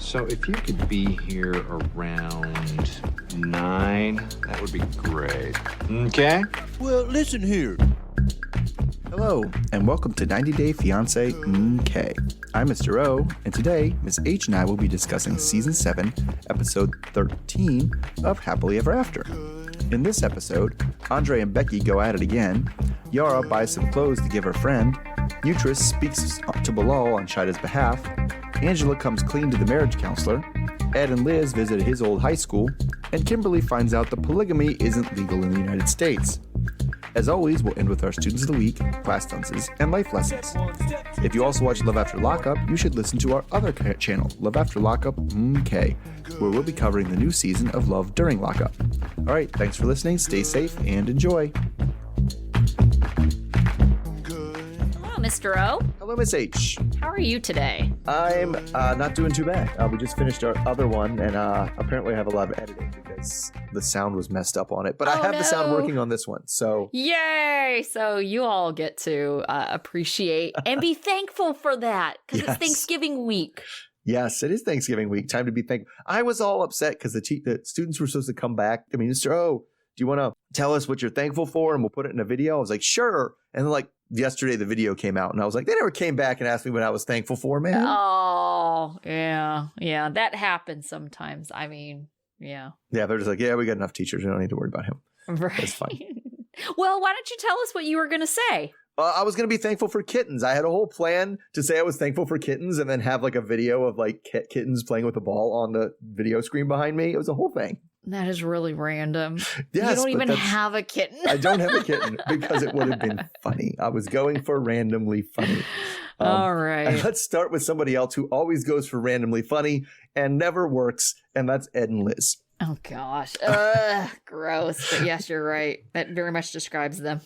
So if you could be here around 9, that would be great. Okay? Well, listen here. Hello, and welcome to 90 Day Fiancé MK. I'm Mr. O, and today, Ms. H and I will be discussing Season 7, Episode 13 of Happily Ever After. In this episode, Andrei and Becky go at it again, Yara buys some clothes to give her friend, Uterus speaks to Bilal on Shaeeda's behalf, Angela comes clean to the marriage counselor, Ed and Liz visit his old high school, and Kimberly finds out that polygamy isn't legal in the United States. As always, we'll end with our Students of the Week, class dunces, and life lessons. If you also watch Love After Lockup, you should listen to our other channel, Love After Lockup MK, where we'll be covering the new season of Love During Lockup. All right, thanks for listening, stay safe, and enjoy. Hello, Mr. O. Hello, Miss H. How are you today? I'm not doing too bad. We just finished our other one, and apparently I have a lot of editing because the sound was messed up on it. But I have the sound working on this one, so... Yay! So you all get to appreciate and be thankful for that, because Yes. it's Thanksgiving week. Yes, it is Thanksgiving week. Time to be thankful. I was all upset because the students were supposed to come back. I mean, Mr. O, do you want to tell us what you're thankful for, and we'll put it in a video? I was like, sure. And then, like, yesterday the video came out, and I was like, they never came back and asked me what I was thankful for, man. Oh, yeah. Yeah, that happens sometimes. I mean, yeah. Yeah, they're just like, yeah, we got enough teachers. We don't need to worry about him. Right. That's fine. Well, why don't you tell us what you were going to say? I was going to be thankful for kittens. I had a whole plan to say I was thankful for kittens and then have like a video of like kittens playing with a ball on the video screen behind me. It was a whole thing. That is really random. Yes, you don't even but have a kitten. I don't have a kitten because it would have been funny. I was going for randomly funny. All right. And let's start with somebody else who always goes for randomly funny and never works, and that's Ed and Liz. Oh, gosh. Gross. But yes, you're right. That very much describes them.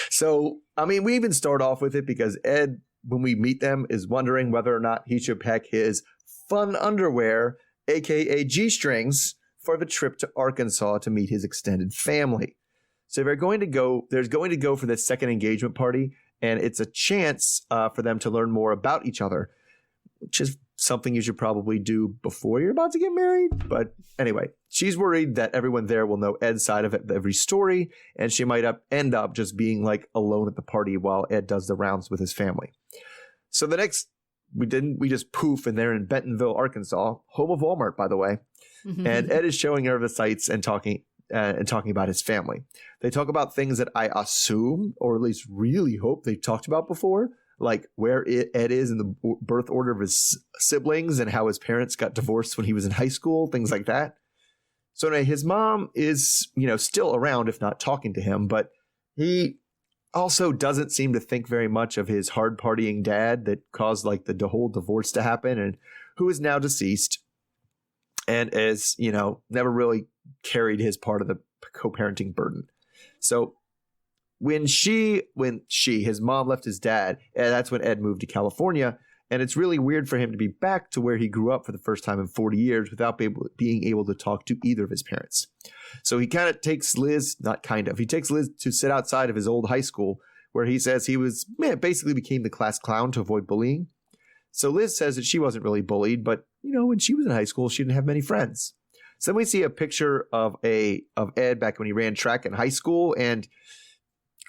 So, I mean, we even start off with it because Ed, when we meet them, is wondering whether or not he should pack his fun underwear, aka G-strings, for the trip to Arkansas to meet his extended family. So there's going to go for this second engagement party, and it's a chance for them to learn more about each other, which is something you should probably do before you're about to get married. But anyway, she's worried that everyone there will know Ed's side of every story, and she might end up just being like alone at the party while Ed does the rounds with his family. So we just poof, and they're in Bentonville, Arkansas, home of Walmart, by the way. And Ed is showing her the sights and talking about his family. They talk about things that I assume, or at least really hope they've talked about before, like where Ed is in the birth order of his siblings and how his parents got divorced when he was in high school, things like that. So anyway, his mom is, still around, if not talking to him, but he also doesn't seem to think very much of his hard partying dad that caused like the whole divorce to happen, and who is now deceased. And as never really carried his part of the co-parenting burden. So when his mom left his dad, that's when Ed moved to California. And it's really weird for him to be back to where he grew up for the first time in 40 years without being able to talk to either of his parents. So he takes Liz to sit outside of his old high school, where he says he basically became the class clown to avoid bullying. So Liz says that she wasn't really bullied, but when she was in high school, she didn't have many friends. So then we see a picture of Ed back when he ran track in high school, and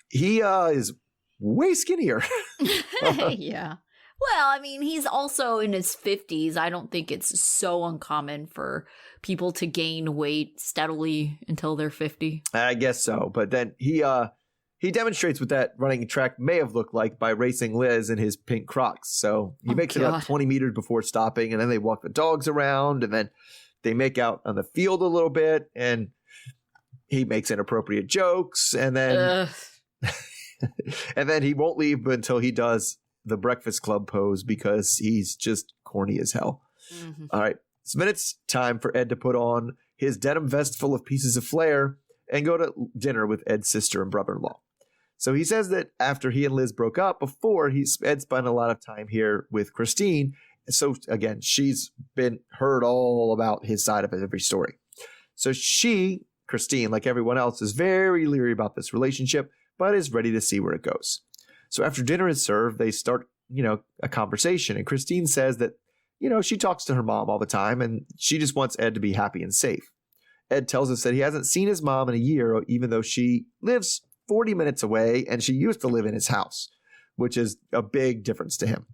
he is way skinnier. Yeah. Well, I mean, he's also in his 50s. I don't think it's so uncommon for people to gain weight steadily until they're 50. I guess so. But then he demonstrates what that running track may have looked like by racing Liz in his pink Crocs. So he makes it up 20 meters before stopping, and then they walk the dogs around, and then they make out on the field a little bit, and he makes inappropriate jokes, and then and then he won't leave until he does the Breakfast Club pose because he's just corny as hell. Mm-hmm. All right. So then it's time for Ed to put on his denim vest full of pieces of flair and go to dinner with Ed's sister and brother-in-law. So he says that after he and Liz broke up before, Ed spent a lot of time here with Christine. So again, she's been heard all about his side of every story. So Christine, like everyone else, is very leery about this relationship, but is ready to see where it goes. So after dinner is served, they start, a conversation. And Christine says that, she talks to her mom all the time, and she just wants Ed to be happy and safe. Ed tells us that he hasn't seen his mom in a year, even though she lives 40 minutes away and she used to live in his house, which is a big difference to him.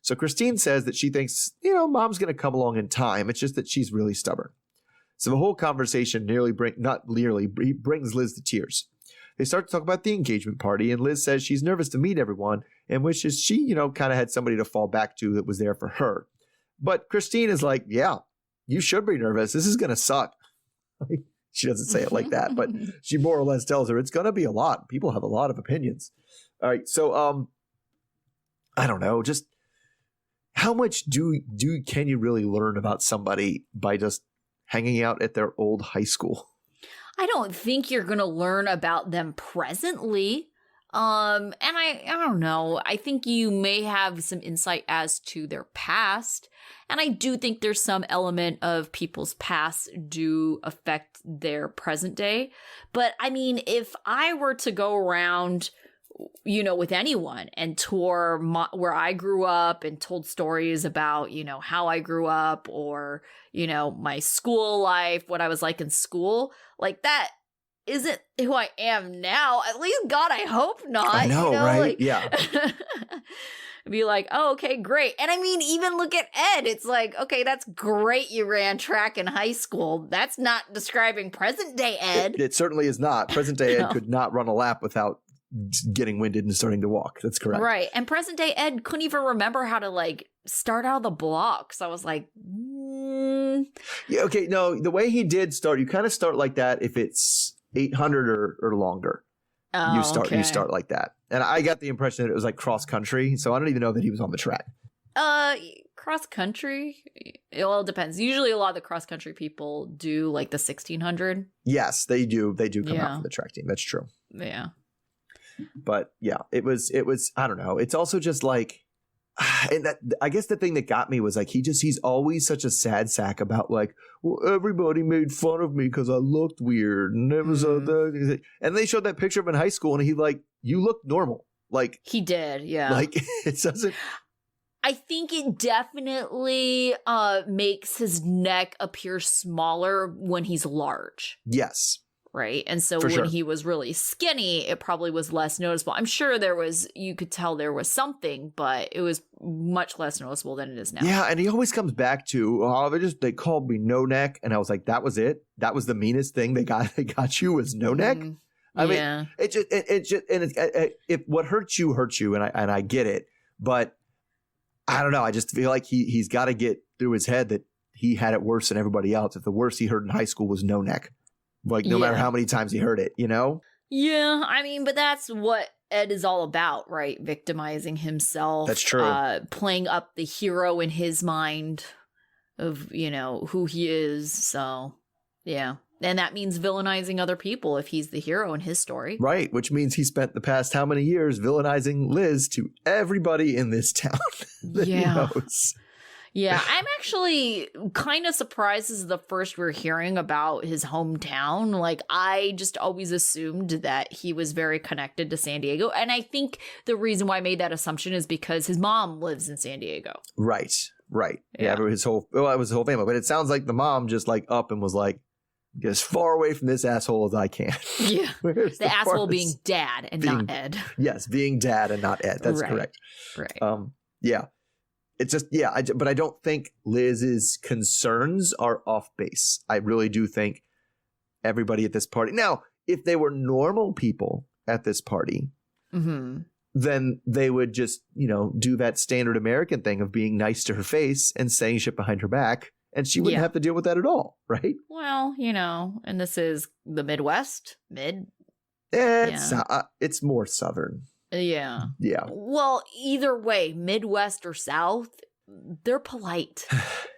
So Christine says that she thinks, mom's going to come along in time. It's just that she's really stubborn. So the whole conversation brings Liz to tears. They start to talk about the engagement party, and Liz says she's nervous to meet everyone and wishes she, kind of had somebody to fall back to that was there for her. But Christine is like, yeah, you should be nervous. This is going to suck. She doesn't say it like that, but she more or less tells her it's going to be a lot. People have a lot of opinions. All right. So, I don't know, just how much can you really learn about somebody by just hanging out at their old high school? I don't think you're going to learn about them presently. And I don't know. I think you may have some insight as to their past. And I do think there's some element of people's past do affect their present day. But I mean, if I were to go around, with anyone and tour where I grew up and told stories about, how I grew up or, my school life, what I was like in school, like that isn't who I am now. At least, God, I hope not. I know, right? Like, yeah. Be like, oh, okay, great. And I mean, even look at Ed. It's like, okay, that's great you ran track in high school. That's not describing present day Ed. It certainly is not. Present day Ed could not run a lap without getting winded and starting to walk. That's correct. Right. And present day Ed couldn't even remember how to start out of the blocks. I was like, Yeah, okay. No, the way he did start, you kind of start like that if it's 800 or longer. Oh, you start like that. And I got the impression that it was like cross country, so I don't even know that he was on the track. Cross country? Well, it depends. Usually a lot of the cross country people do like the 1600. Yes, they do. They do come out for the track team. That's true. Yeah. But yeah, it was I don't know. It's also just like, and that, I guess the thing that got me was like he's always such a sad sack about like, well, everybody made fun of me because I looked weird, and it was and they showed that picture of him in high school, and he like, you look normal, like he did, yeah. Like it doesn't. I think it definitely makes his neck appear smaller when he's large. Yes. Right. And so when he was really skinny, it probably was less noticeable. I'm sure you could tell there was something, but it was much less noticeable than it is now. Yeah. And he always comes back to, they called me no neck. And I was like, that was it. That was the meanest thing they got you was no neck. I mean, if what hurts you, and I get it, but I don't know. I just feel like he's got to get through his head that he had it worse than everybody else. If the worst he heard in high school was no neck. Like, no matter how many times he heard it, Yeah, I mean, but that's what Ed is all about, right? Victimizing himself. That's true. Playing up the hero in his mind of, who he is. So, yeah. And that means villainizing other people if he's the hero in his story. Right, which means he spent the past how many years villainizing Liz to everybody in this town that he knows. Yeah, I'm actually kind of surprised this is the first we're hearing about his hometown. Like, I just always assumed that he was very connected to San Diego. And I think the reason why I made that assumption is because his mom lives in San Diego. Right. Yeah, it was his whole family. But it sounds like the mom just like up and was like, get as far away from this asshole as I can. Yeah. The asshole being dad and not Ed. Yes, being dad and not Ed. That's correct. Right. Yeah. It's just, but I don't think Liz's concerns are off base. I really do think everybody at this party. Now, if they were normal people at this party, then they would just, do that standard American thing of being nice to her face and saying shit behind her back. And she wouldn't have to deal with that at all, right? Well, and this is the Midwest, It's more Southern. Yeah. Yeah. Well, either way, Midwest or South, they're polite.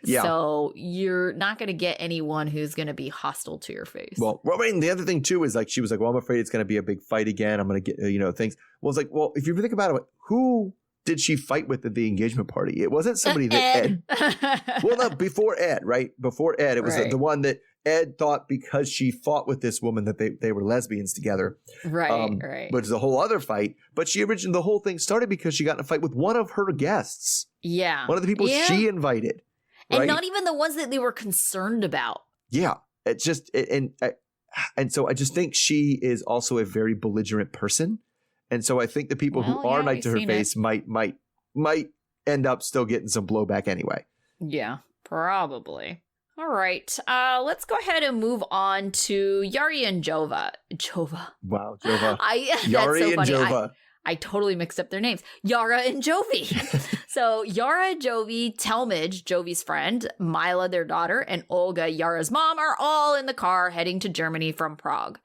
Yeah. So you're not going to get anyone who's going to be hostile to your face. Well, I mean, the other thing too is like, she was like, well, I'm afraid it's going to be a big fight again. I'm going to get, things. Well, it's like, well, if you think about it, who did she fight with at the engagement party? It wasn't somebody that Ed. Well, no, before Ed, right? Before Ed, it was the one that Ed thought because she fought with this woman that they were lesbians together. Right. But it's a whole other fight. But the whole thing started because she got in a fight with one of her guests. Yeah. One of the people she invited. And right? not even the ones that they were concerned about. Yeah. It's just, and so I just think she is also a very belligerent person. And so I think the people who are nice to her face might end up still getting some blowback anyway. Yeah, probably. All right. Let's go ahead and move on to Yara and Jova. Jova. Wow, Jova. Yara and Jova. I totally mixed up their names. Yara and Jovi. So Yara, Jovi, Talmadge, Jovi's friend, Mila, their daughter, and Olga, Yara's mom, are all in the car heading to Germany from Prague.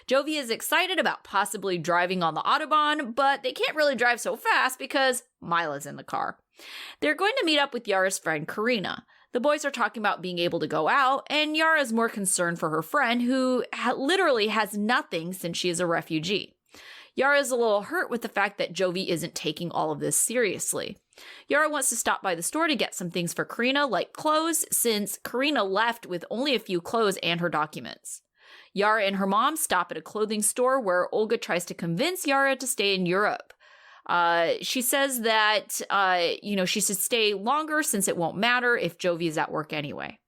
Jovi is excited about possibly driving on the Autobahn, but they can't really drive so fast because Mila's in the car. They're going to meet up with Yara's friend, Karina. The boys are talking about being able to go out, and Yara's more concerned for her friend, who literally has nothing since she is a refugee. Yara's a little hurt with the fact that Jovi isn't taking all of this seriously. Yara wants to stop by the store to get some things for Karina, like clothes, since Karina left with only a few clothes and her documents. Yara and her mom stop at a clothing store where Olga tries to convince Yara to stay in Europe. She says that, she should stay longer since it won't matter if Jovi is at work anyway.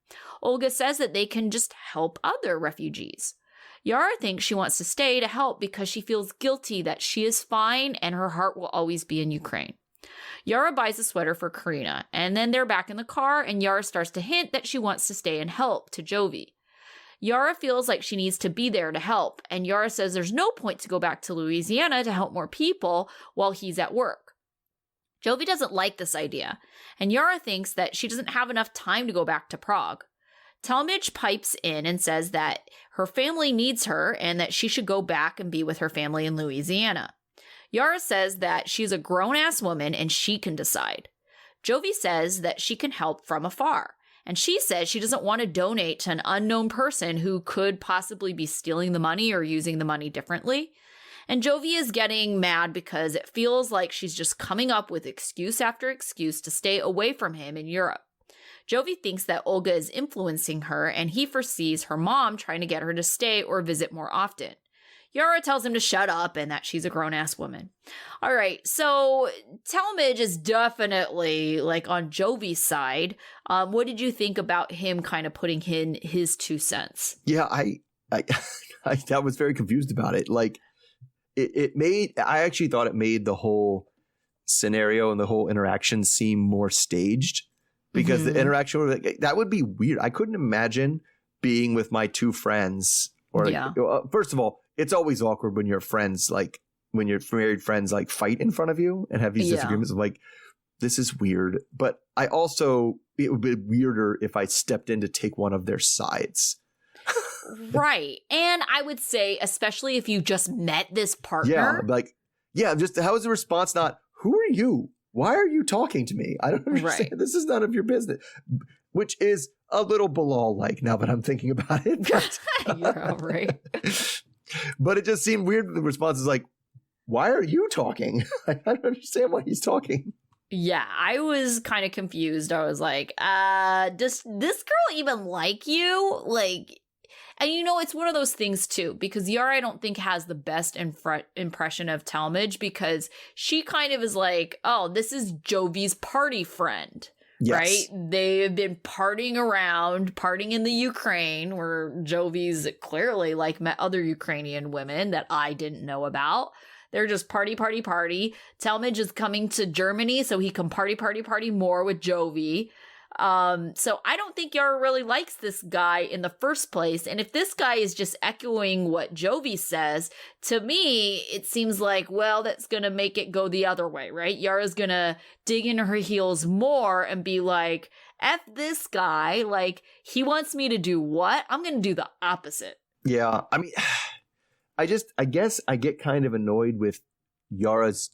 Olga says that they can just help other refugees. Yara thinks she wants to stay to help because she feels guilty that she is fine and her heart will always be in Ukraine. Yara buys a sweater for Karina, and then they're back in the car, and Yara starts to hint that she wants to stay and help to Jovi. Yara feels like she needs to be there to help, and Yara says there's no point to go back to Louisiana to help more people while he's at work. Jovi doesn't like this idea, and Yara thinks that she doesn't have enough time to go back to Prague. Talmadge pipes in and says that her family needs her and that she should go back and be with her family in Louisiana. Yara says that she's a grown-ass woman and she can decide. Jovi says that she can help from afar, and she says she doesn't want to donate to an unknown person who could possibly be stealing the money or using the money differently. And Jovi is getting mad because it feels like she's just coming up with excuse after excuse to stay away from him in Europe. Jovi thinks that Olga is influencing her, and he foresees her mom trying to get her to stay or visit more often. Yara tells him to shut up and that she's a grown-ass woman. All right, so Talmadge is definitely like on Jovi's side. What did you think about him kind of putting in his 2 cents? Yeah, I was very confused about it. Like, I actually thought it made the whole scenario and the whole interaction seem more staged. Because the interaction, that would be weird. I couldn't imagine being with my 2 friends. First of all, it's always awkward when your friends, like when your married friends, like fight in front of you and have these disagreements. I'm like, this is weird. But it would be weirder if I stepped in to take one of their sides. Right. And I would say, especially if you just met this partner. Just how is the response not, who are you? Why are you talking to me? I don't understand. Right. This is none of your business. Which is a little Bilal-like now that I'm thinking about it. But, you're all right. But it just seemed weird. The response is like, why are you talking? I don't understand why he's talking. Yeah, I was kind of confused. I was like, does this girl even like you? Like, and it's one of those things too, because Yara I don't think has the best impression of Talmadge, because she kind of is like, oh, this is Jovi's party friend. Yes. Right? They've been partying around, partying in the Ukraine, where Jovi's clearly like met other Ukrainian women that I didn't know about. They're just party. Talmadge is coming to Germany so he can party more with Jovi. So I don't think Yara really likes this guy in the first place. And if this guy is just echoing what Jovi says, to me, it seems like, well, that's going to make it go the other way, right? Yara's going to dig into her heels more and be like, F this guy. Like, he wants me to do what? I'm going to do the opposite. Yeah. I mean, I guess I get kind of annoyed with Yara's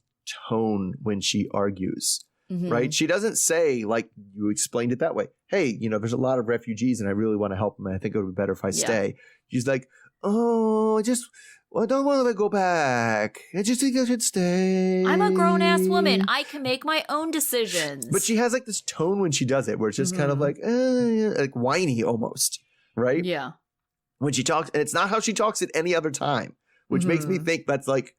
tone when she argues. Mm-hmm. Right. She doesn't say, like you explained it that way. Hey, there's a lot of refugees and I really want to help them. And I think it would be better if I stay. She's like, oh, I don't want to go back. I just think I should stay. I'm a grown ass woman. I can make my own decisions. But she has like this tone when she does it where it's just kind of like whiny almost. Right. Yeah. When she talks, and it's not how she talks at any other time, which makes me think that's like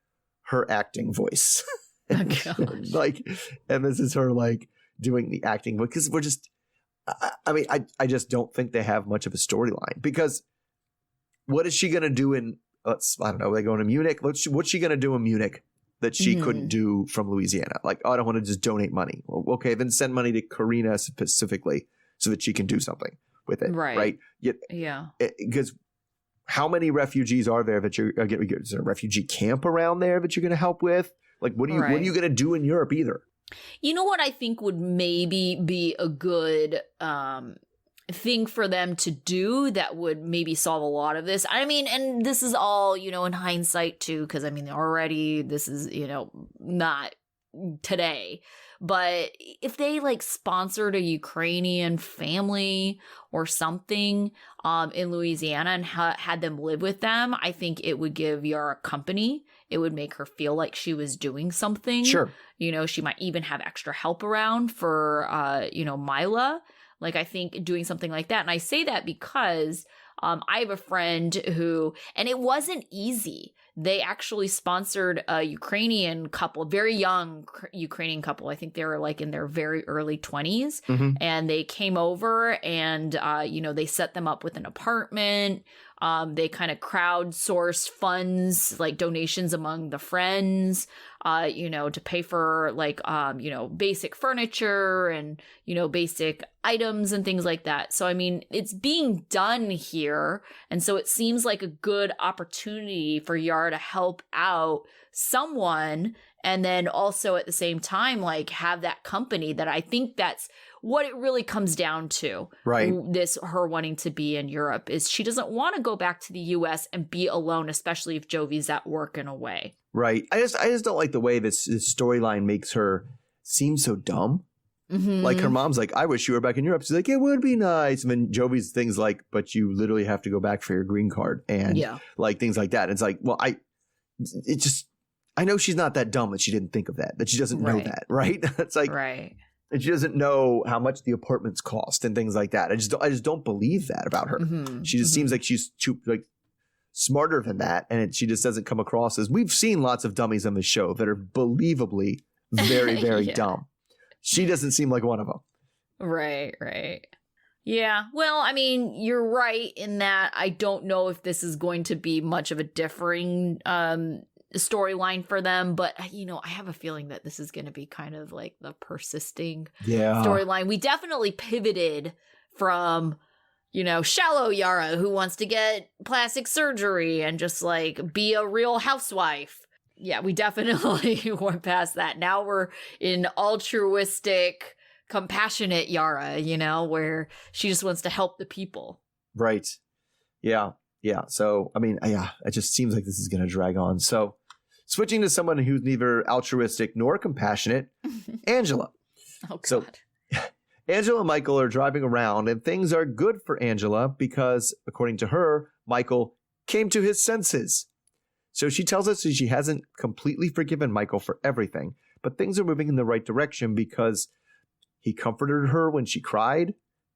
her acting voice. Oh, and this is her like doing the acting because I just don't think they have much of a storyline, because what is she going to do in, I don't know, they going to Munich? What's she going to do in Munich that she couldn't do from Louisiana? Like, oh, I don't want to just donate money. Well, okay, then send money to Karina specifically so that she can do something with it. Right. Yeah. Because how many refugees are there that you're going to, is there a refugee camp around there that you're going to help with? Like, what are you going to do in Europe either? You know what I think would maybe be a good thing for them to do that would maybe solve a lot of this? I mean, and this is all, in hindsight too, because I mean, already this is, not today. But if they like sponsored a Ukrainian family or something in Louisiana and had them live with them, I think it would give Yara company. It would make her feel like she was doing something. Sure. She might even have extra help around for, Mila. Like, I think doing something like that. And I say that because I have a friend who, and it wasn't easy. They actually sponsored a Ukrainian couple, very young Ukrainian couple. I think they were like in their very early 20s. And they came over and, they set them up with an apartment. They kind of crowdsourced funds, like donations among the friends, to pay for like, basic furniture and, basic items and things like that. So, I mean, it's being done here. And so it seems like a good opportunity for Yara to help out someone. And then also at the same time, like have that company that I think that's what it really comes down to. Right. Her wanting to be in Europe is she doesn't want to go back to the US and be alone, especially if Jovi's at work in a way. Right. I just don't like the way this storyline makes her seem so dumb. Like her mom's like, I wish you were back in Europe. She's like, it would be nice. And then Jovi's things like, but you literally have to go back for your green card and like things like that. And it's like, well, I know she's not that dumb that she didn't think of that she doesn't know that. Right. It's like, right. And she doesn't know how much the apartments cost and things like that. I just don't believe that about her. She just seems like she's too like smarter than that. And she just doesn't come across as, we've seen lots of dummies on the show that are believably very, very dumb. She doesn't seem like one of them. Right. Yeah. Well, I mean, you're right in that I don't know if this is going to be much of a differing storyline for them, but I have a feeling that this is going to be kind of like the persisting storyline. We definitely pivoted from shallow Yara who wants to get plastic surgery and just like be a real housewife. Yeah, we definitely went past that. Now we're in altruistic, compassionate Yara, where she just wants to help the people. Right. Yeah. So, I mean, it just seems like this is going to drag on. So, switching to someone who's neither altruistic nor compassionate, Angela. Oh, God. So, Angela and Michael are driving around, and things are good for Angela because, according to her, Michael came to his senses. So she tells us that she hasn't completely forgiven Michael for everything, but things are moving in the right direction because he comforted her when she cried,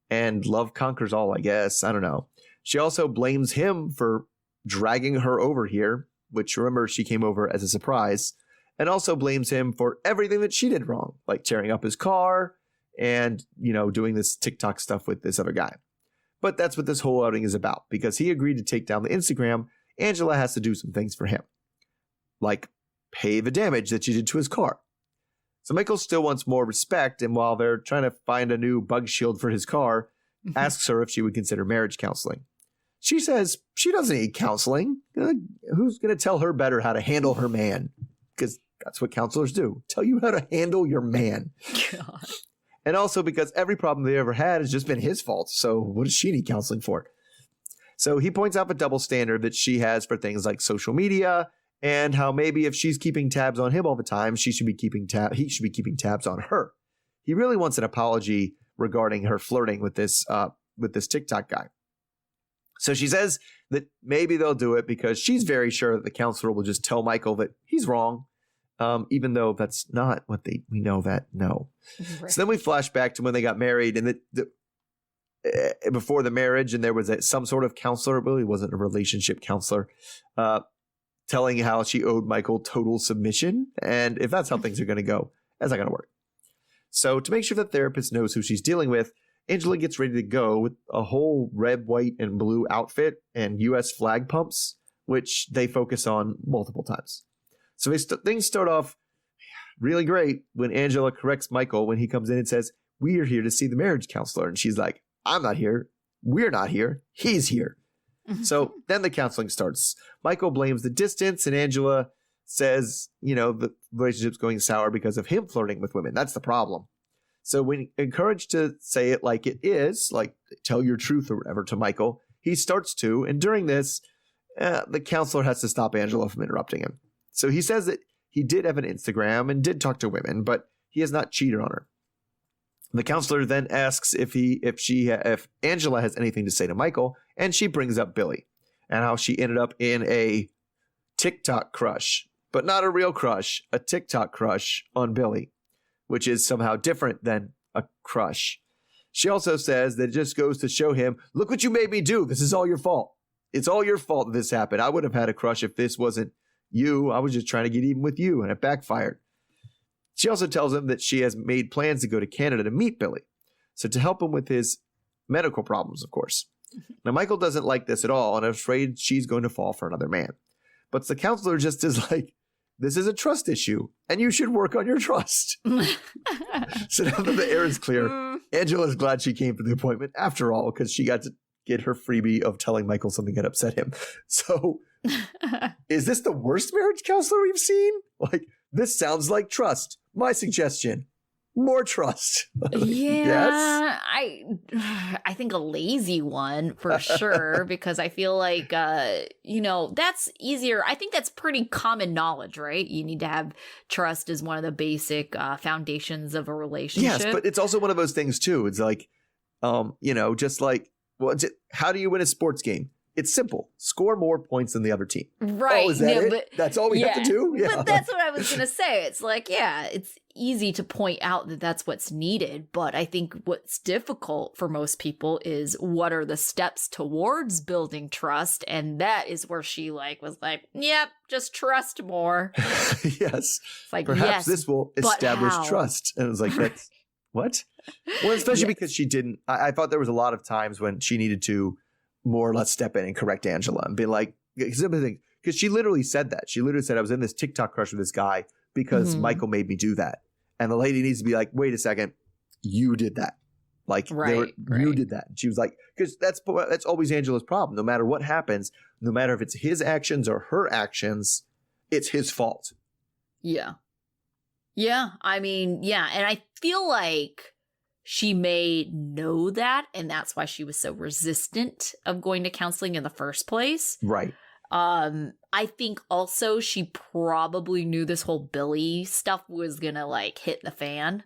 and love conquers all, I guess. I don't know. She also blames him for dragging her over here, which, remember, she came over as a surprise, and also blames him for everything that she did wrong, like tearing up his car and, doing this TikTok stuff with this other guy. But that's what this whole outing is about, because he agreed to take down the Instagram. Angela has to do some things for him, like pay the damage that she did to his car. So Michael still wants more respect, and while they're trying to find a new bug shield for his car, asks her if she would consider marriage counseling. She says she doesn't need counseling. Who's going to tell her better how to handle her man? Because that's what counselors do. Tell you how to handle your man. God. And also because every problem they ever had has just been his fault. So what does she need counseling for? So he points out the double standard that she has for things like social media, and how maybe if she's keeping tabs on him all the time, he should be keeping tabs on her. He really wants an apology regarding her flirting with this TikTok guy. So she says that maybe they'll do it because she's very sure that the counselor will just tell Michael that he's wrong, even though that's not what we know that, no. Right. So then we flash back to when they got married, and before the marriage, and there was some sort of counselor, but he wasn't a relationship counselor, telling how she owed Michael total submission. And if that's how things are going to go, that's not going to work. So to make sure the therapist knows who she's dealing with, Angela gets ready to go with a whole red, white, and blue outfit and U.S. flag pumps, which they focus on multiple times. So things start off really great when Angela corrects Michael when he comes in and says, "We are here to see the marriage counselor." And she's like, "I'm not here. We're not here. He's here." So then the counseling starts. Michael blames the distance, and Angela says, the relationship's going sour because of him flirting with women. That's the problem. So when encouraged to say it like it is, like tell your truth or whatever to Michael, he starts to. And during this, the counselor has to stop Angela from interrupting him. So he says that he did have an Instagram and did talk to women, but he has not cheated on her. The counselor then asks if Angela has anything to say to Michael, and she brings up Billy and how she ended up in a TikTok crush, but not a real crush, a TikTok crush on Billy, which is somehow different than a crush. She also says that it just goes to show him, look what you made me do. This is all your fault. It's all your fault that this happened. I would have had a crush if this wasn't you. I was just trying to get even with you, and it backfired. She also tells him that she has made plans to go to Canada to meet Billy. So to help him with his medical problems, of course. Now, Michael doesn't like this at all and is afraid she's going to fall for another man. But the counselor just is like, this is a trust issue, and you should work on your trust. So now that the air is clear, Angela's glad she came for the appointment after all, because she got to get her freebie of telling Michael something that upset him. So is this the worst marriage counselor we've seen? Like, this sounds like trust. My suggestion, more trust. Yes? I think a lazy one for sure, because I feel like, that's easier. I think that's pretty common knowledge, right? You need to have trust as one of the basic foundations of a relationship. Yes, but it's also one of those things too. It's like, just like, how do you win a sports game? It's simple. Score more points than the other team. Right. Oh, is that it? But, that's all we have to do? Yeah. But that's what I was going to say. It's like, it's easy to point out that that's what's needed. But I think what's difficult for most people is what are the steps towards building trust? And that is where she was like, yep, just trust more. Yes. It's like, perhaps this will establish trust. And it was like, that's what? Well, especially because she didn't. I thought there was a lot of times when she needed to more or less step in and correct Angela and be like, because she literally said that. She literally said, I was in this TikTok crush with this guy because Michael made me do that. And the lady needs to be like, wait a second, you did that. Like, you did that. And she was like, because that's always Angela's problem. No matter what happens, no matter if it's his actions or her actions, it's his fault. Yeah. Yeah. I mean, yeah. And I feel like she may know that, and that's why she was so resistant of going to counseling in the first place. Right. I think also she probably knew this whole Billy stuff was gonna hit the fan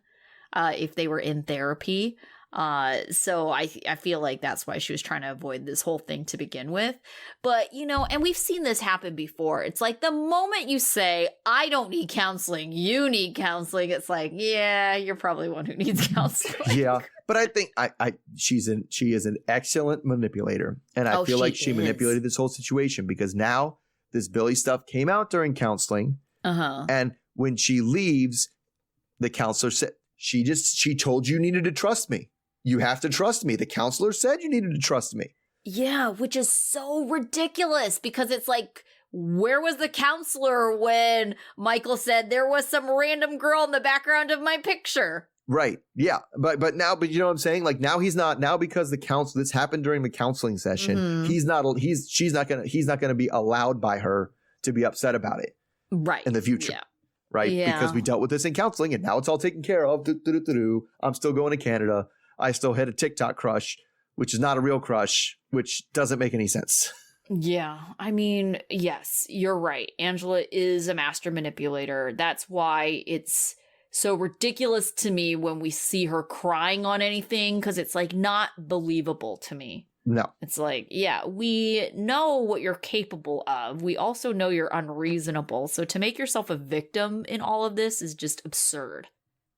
if they were in therapy. So I feel like that's why she was trying to avoid this whole thing to begin with. But, and we've seen this happen before. It's like the moment you say, I don't need counseling, you need counseling, it's like, yeah, you're probably one who needs counseling. Yeah. But I think she is an excellent manipulator. And I feel like she manipulated this whole situation because now this Billy stuff came out during counseling. And when she leaves, the counselor said, she told you needed to trust me. You have to trust me. The counselor said you needed to trust me. Yeah, which is so ridiculous because it's like, where was the counselor when Michael said there was some random girl in the background of my picture? Right. Yeah. But you know what I'm saying? Like now he's not, now because this happened during the counseling session, he's not going to be allowed by her to be upset about it. Right. In the future. Yeah. Right. Yeah. Because we dealt with this in counseling and now it's all taken care of. I'm still going to Canada. I still had a TikTok crush, which is not a real crush, which doesn't make any sense. Yeah. I mean, yes, you're right. Angela is a master manipulator. That's why it's so ridiculous to me when we see her crying on anything, because it's not believable to me. No. It's like, yeah, we know what you're capable of. We also know you're unreasonable. So to make yourself a victim in all of this is just absurd.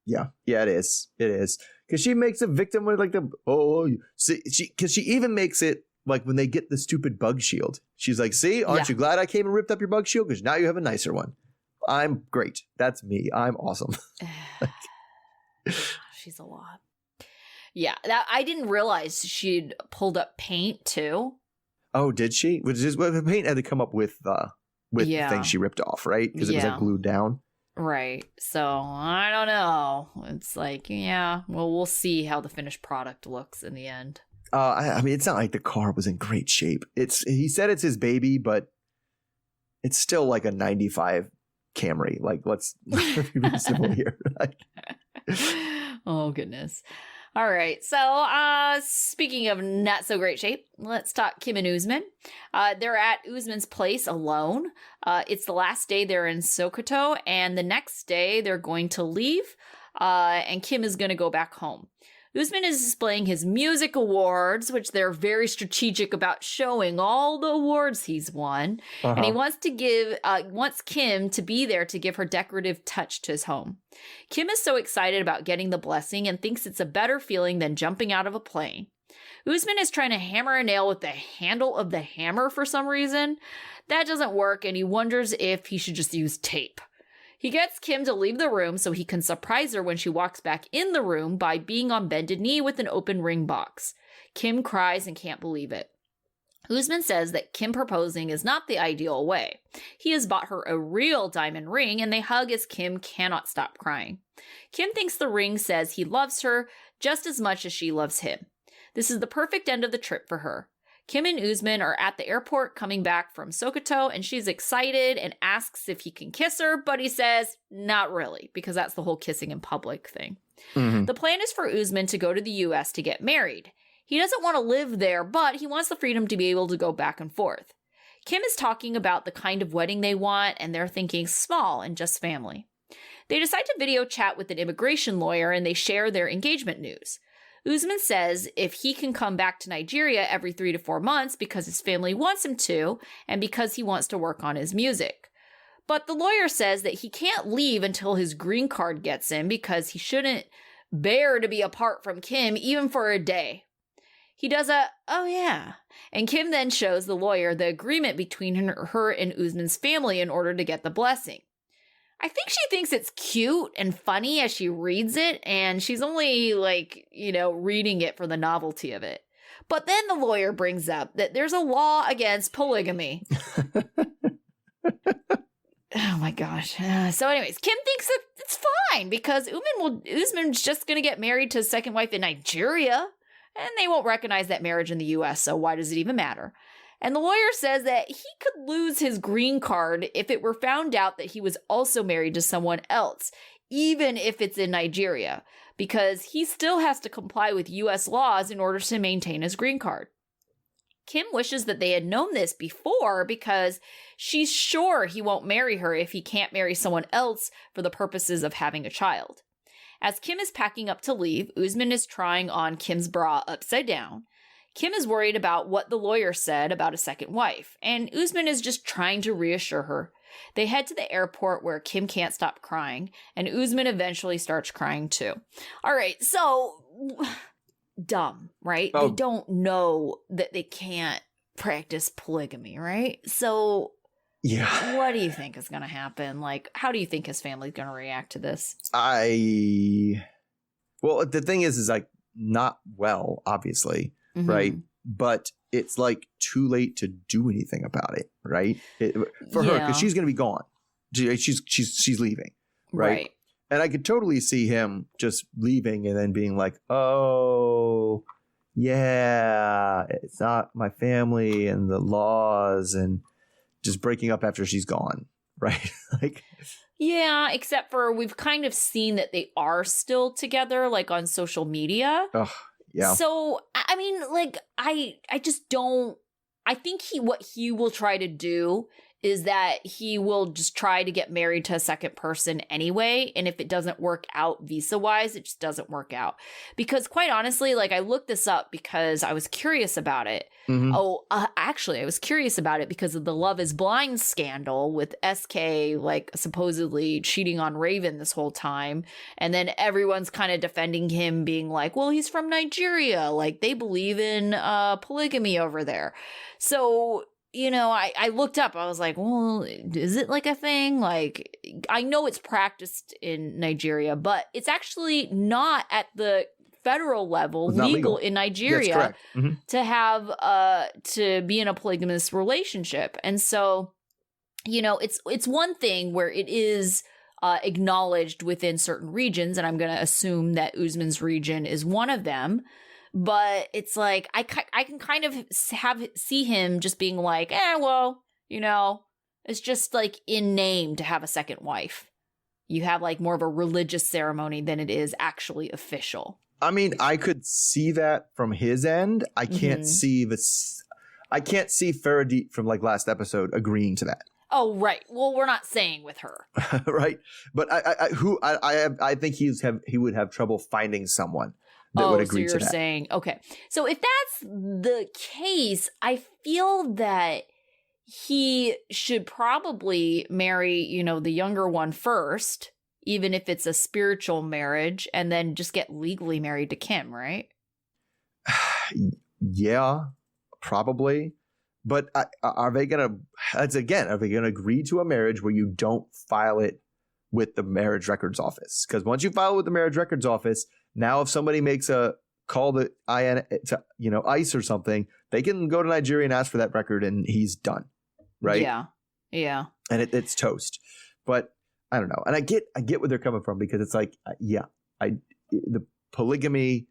Yeah. Yeah, it is. It is. Because she makes a victim with because she even makes it like when they get the stupid bug shield. She's like, see, aren't you glad I came and ripped up your bug shield? Because now you have a nicer one. I'm great. That's me. I'm awesome. She's a lot. Yeah, that I didn't realize she'd pulled up paint too. Oh, did she? The paint had to come up with the thing she ripped off, right? Because it was like glued down. Right. So I don't know. It's like, yeah, well, we'll see how the finished product looks in the end. I mean, it's not like the car was in great shape. He said it's his baby, but it's still like a 95 Camry. Like, let's be reasonable here. Oh, goodness. All right. So speaking of not so great shape, let's talk Kim and Usman. They're at Usman's place alone. It's the last day they're in Sokoto, and the next day they're going to leave, and Kim is going to go back home. Usman is displaying his music awards, which they're very strategic about showing all the awards he's won. And he wants Kim to be there to give her decorative touch to his home. Kim is so excited about getting the blessing and thinks it's a better feeling than jumping out of a plane. Usman is trying to hammer a nail with the handle of the hammer for some reason. That doesn't work, and he wonders if he should just use tape. He gets Kim to leave the room so he can surprise her when she walks back in the room by being on bended knee with an open ring box. Kim cries and can't believe it. Usman says that Kim proposing is not the ideal way. He has bought her a real diamond ring, and they hug as Kim cannot stop crying. Kim thinks the ring says he loves her just as much as she loves him. This is the perfect end of the trip for her. Kim and Usman are at the airport coming back from Sokoto, and she's excited and asks if he can kiss her, but he says not really, because that's the whole kissing in public thing. Mm-hmm. The plan is for Usman to go to the U.S. to get married. He doesn't want to live there, but he wants the freedom to be able to go back and forth. Kim is talking about the kind of wedding they want, and they're thinking small and just family. They decide to video chat with an immigration lawyer, and they share their engagement news. Usman says if he can come back to Nigeria every 3 to 4 months because his family wants him to, and because he wants to work on his music. But the lawyer says that he can't leave until his green card gets in because he shouldn't bear to be apart from Kim even for a day. He does oh yeah, and Kim then shows the lawyer the agreement between her and Usman's family in order to get the blessing. I think she thinks it's cute and funny as she reads it, and she's only reading it for the novelty of it. But then the lawyer brings up that there's a law against polygamy. Oh my gosh. So anyways, Kim thinks that it's fine because Usman's just going to get married to his second wife in Nigeria, and they won't recognize that marriage in the U.S., so why does it even matter? And the lawyer says that he could lose his green card if it were found out that he was also married to someone else, even if it's in Nigeria, because he still has to comply with U.S. laws in order to maintain his green card. Kim wishes that they had known this before because she's sure he won't marry her if he can't marry someone else for the purposes of having a child. As Kim is packing up to leave, Usman is trying on Kim's bra upside down. Kim is worried about what the lawyer said about a second wife, and Usman is just trying to reassure her. They head to the airport where Kim can't stop crying, and Usman eventually starts crying too. All right, so dumb, right? Oh. They don't know that they can't practice polygamy, right? So yeah, what do you think is going to happen? Like, how do you think his family's going to react to this? Well, the thing is like not well, obviously. Mm-hmm. Right. But it's like too late to do anything about it. Right. For her, because she's going to be gone. She's leaving. Right. And I could totally see him just leaving and then being like, oh, yeah, it's not my family and the laws and just breaking up after she's gone. Right. Yeah, except for we've kind of seen that they are still together, like on social media. Ugh. Yeah. So, I mean, I just don't, I think what he will try to do is that he will just try to get married to a second person anyway. And if it doesn't work out visa-wise, it just doesn't work out. Because quite honestly, I looked this up because I was curious about it. Mm-hmm. Actually, I was curious about it because of the Love is Blind scandal with SK, supposedly cheating on Raven this whole time. And then everyone's kind of defending him, being like, well, he's from Nigeria. They believe in polygamy over there. So, I looked up, I was like, well, is it a thing? I know it's practiced in Nigeria, but it's actually not at the federal level It's not legal legal. in That's Nigeria correct. Mhm. to have to be in a polygamous relationship. And so, it's one thing where it is acknowledged within certain regions, and I'm going to assume that Usman's region is one of them. But it's like I can kind of see him just being like, it's just like in name to have a second wife. You have like more of a religious ceremony than it is actually official. I mean, I could see that from his end. I can't see this. I can't see Faradit from like last episode agreeing to that. Oh, right. Well, we're not saying with her, right? But I think he would have trouble finding someone that would agree to that. So you're saying, okay. So if that's the case, I feel that he should probably marry, the younger one first, even if it's a spiritual marriage, and then just get legally married to Kim, right? Yeah, probably. But are they going to agree to a marriage where you don't file it with the marriage records office? Because once you file it with the marriage records office, now if somebody makes a call to ICE or something, they can go to Nigeria and ask for that record and he's done. Right? Yeah. And it's toast. But I don't know. And I get where they're coming from, because it's like, the polygamy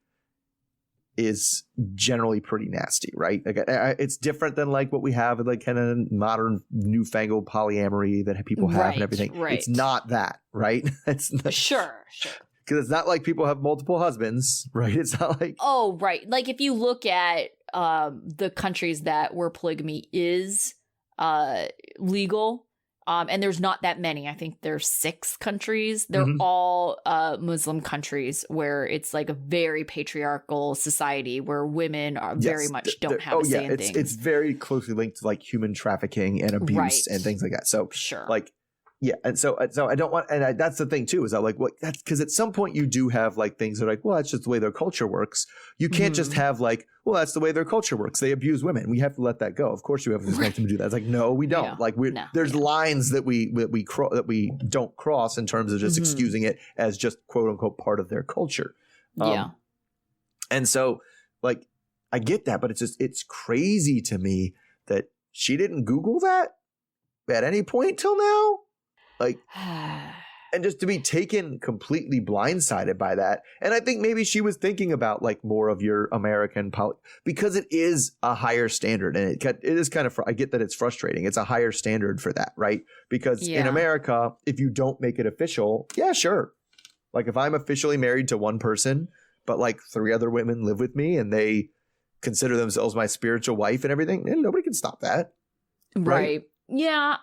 is generally pretty nasty, right? Like it's different than like what we have in like kind of modern newfangled polyamory that people have and everything. Right. It's not that, right? It's not, sure. Because it's not like people have multiple husbands, right? It's not like oh, right. Like if you look at the countries where polygamy is legal. And there's not that many. I think there's 6 countries. They're all Muslim countries where it's like a very patriarchal society where women are very much don't have a say in things. It's very closely linked to like human trafficking and abuse and things like that. So sure. Like, yeah. And so I don't want, and that's the thing too, is that like, what that's because at some point you do have like things that are like, well, that's just the way their culture works. You can't just have like, well, that's the way their culture works. They abuse women. We have to let that go. Of course you have to let them do that. It's like, no, we don't. Like there's lines that we don't cross in terms of just excusing it as just quote unquote part of their culture. And so like, I get that, but it's crazy to me that she didn't Google that at any point till now. Like, and just to be taken completely blindsided by that. And I think maybe she was thinking about like more of your American because it is a higher standard, and it is kind of, I get that it's frustrating. It's a higher standard for that, right? Because in America, if you don't make it official, yeah, sure. Like if I'm officially married to one person, but like 3 other women live with me and they consider themselves my spiritual wife and everything, and nobody can stop that. Right. Yeah.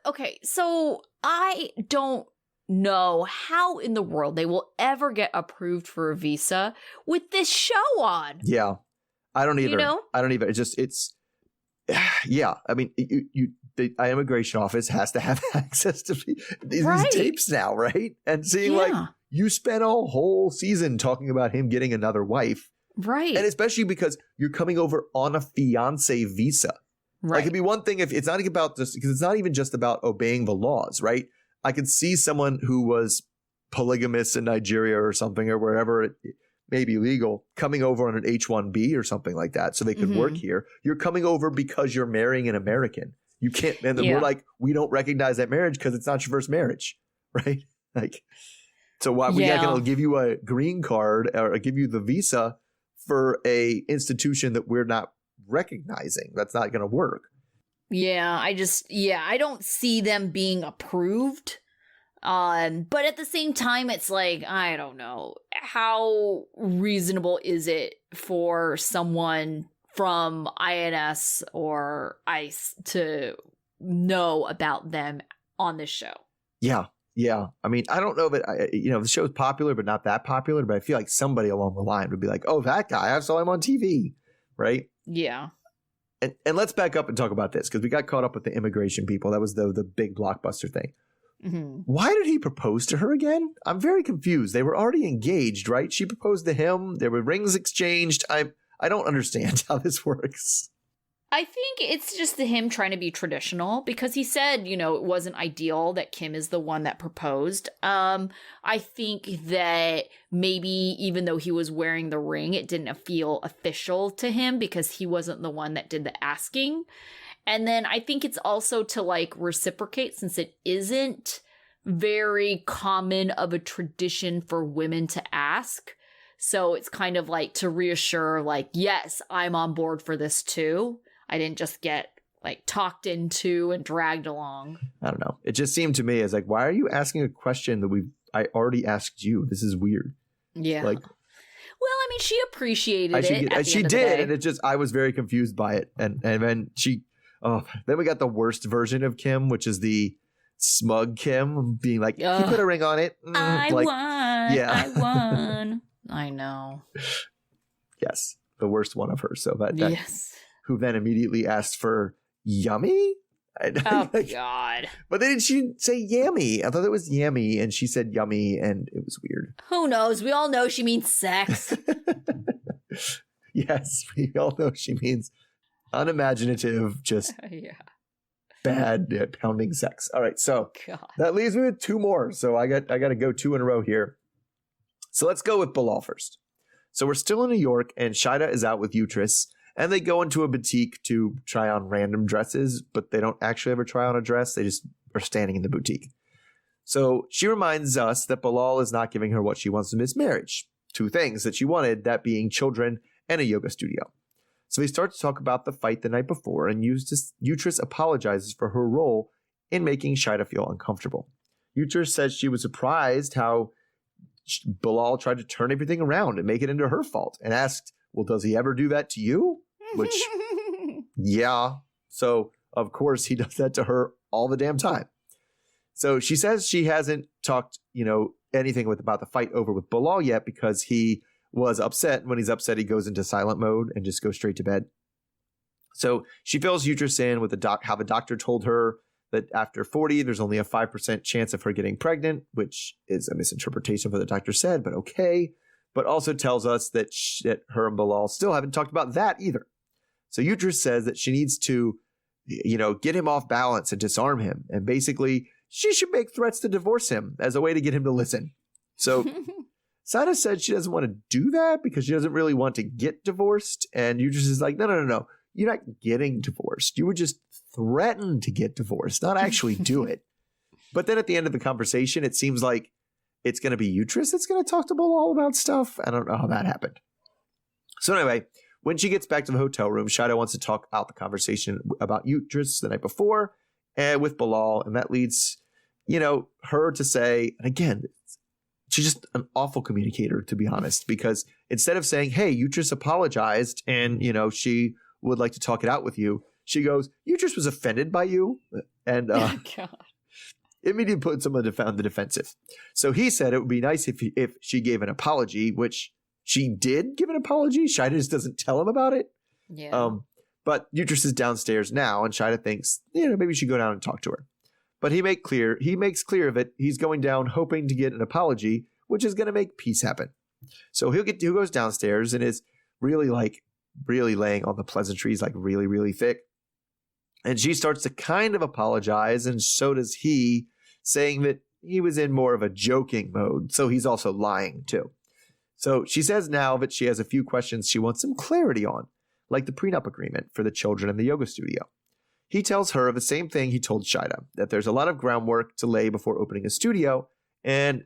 Okay. So I don't know how in the world they will ever get approved for a visa with this show on. Yeah. I don't either. I don't either. It's yeah. I mean, the immigration office has to have access to these tapes now, right? And seeing like you spent a whole season talking about him getting another wife. Right. And especially because you're coming over on a fiance visa. Right. Like it'd be one thing if it's not about this, because it's not even just about obeying the laws, right? I could see someone who was polygamous in Nigeria or something, or wherever it may be legal, coming over on an H-1B or something like that so they could work here. You're coming over because you're marrying an American. You can't, and we're like, we don't recognize that marriage because it's not your first marriage, right? Like, so why we're not going to give you a green card or give you the visa for a institution that we're not recognizing? That's not going to work. I don't see them being approved. But at the same time, it's like, I don't know, how reasonable is it for someone from INS or ICE to know about them on this show? Yeah. I mean, I don't know that, the show's popular, but not that popular. But I feel like somebody along the line would be like, oh, that guy, I saw him on TV. Right? Yeah. And let's back up and talk about this, because we got caught up with the immigration people. That was the big blockbuster thing. Why did he propose to her again? I'm very confused. They were already engaged, right? She proposed to him. There were rings exchanged. I don't understand how this works. I think it's just him trying to be traditional because he said, you know, it wasn't ideal that Kim is the one that proposed. I think that maybe even though he was wearing the ring, it didn't feel official to him because he wasn't the one that did the asking. And then I think it's also to like reciprocate since it isn't very common of a tradition for women to ask. So it's kind of like to reassure like, yes, I'm on board for this too. I didn't just get like talked into and dragged along. I don't know. It just seemed to me as like, why are you asking a question that I already asked you? This is weird. Yeah. Like, well, I mean, she appreciated it. She did, and it just I was very confused by it. And then then we got the worst version of Kim, which is the smug Kim being like, he put a ring on it. I like, won. Yeah. I won. I know. Yes, the worst one of her. So that yes. Who then immediately asked for yummy? Oh, God. But then she say yammy. I thought it was yammy, and she said yummy, and it was weird. Who knows? We all know she means sex. Yes, we all know she means unimaginative, just bad pounding sex. All right, so that leaves me with two more. So I got to go two in a row here. So let's go with Bilal first. So we're still in New York, and Shaeeda is out with Uhtred. And they go into a boutique to try on random dresses, but they don't actually ever try on a dress. They just are standing in the boutique. So she reminds us that Bilal is not giving her what she wants in this marriage. Two things that she wanted, that being children and a yoga studio. So they start to talk about the fight the night before, and Uhtred apologizes for her role in making Shaeeda feel uncomfortable. Uhtred says she was surprised how Bilal tried to turn everything around and make it into her fault, and asked, well, does he ever do that to you? Which, yeah. So, of course, he does that to her all the damn time. So she says she hasn't talked, anything about the fight over with Bilal yet because he was upset. When he's upset, he goes into silent mode and just goes straight to bed. So she fills Uhtred in with how the doctor told her that after 40, there's only a 5% chance of her getting pregnant, which is a misinterpretation of what the doctor said, but okay. But also tells us that her and Bilal still haven't talked about that either. So Uhtred says that she needs to, get him off balance and disarm him. And basically, she should make threats to divorce him as a way to get him to listen. So Shaeeda said she doesn't want to do that because she doesn't really want to get divorced. And Uhtred is like, no. You're not getting divorced. You would just threaten to get divorced, not actually do it. But then at the end of the conversation, it seems like it's going to be Uhtred that's going to talk to Bilal about stuff. I don't know how that happened. So anyway, when she gets back to the hotel room, Shaeeda wants to talk out the conversation about Uhtred the night before and with Bilal. And that leads, her to say, and again, she's just an awful communicator, to be honest, because instead of saying, hey, Uhtred apologized and, she would like to talk it out with you, she goes, Uhtred was offended by you. And God. Immediately puts him on the defensive. So he said it would be nice if she gave an apology, which she did give an apology. Shaeeda just doesn't tell him about it. Yeah. But Uhtred is downstairs now, and Shaeeda thinks, maybe you should go down and talk to her. But he makes clear that he's going down hoping to get an apology, which is going to make peace happen. So he goes downstairs and is really laying on the pleasantries, like really, really thick. And she starts to kind of apologize, and so does he, saying that he was in more of a joking mode. So he's also lying too. So she says now that she has a few questions she wants some clarity on, like the prenup agreement for the children in the yoga studio. He tells her the same thing he told Shaeeda, that there's a lot of groundwork to lay before opening a studio, and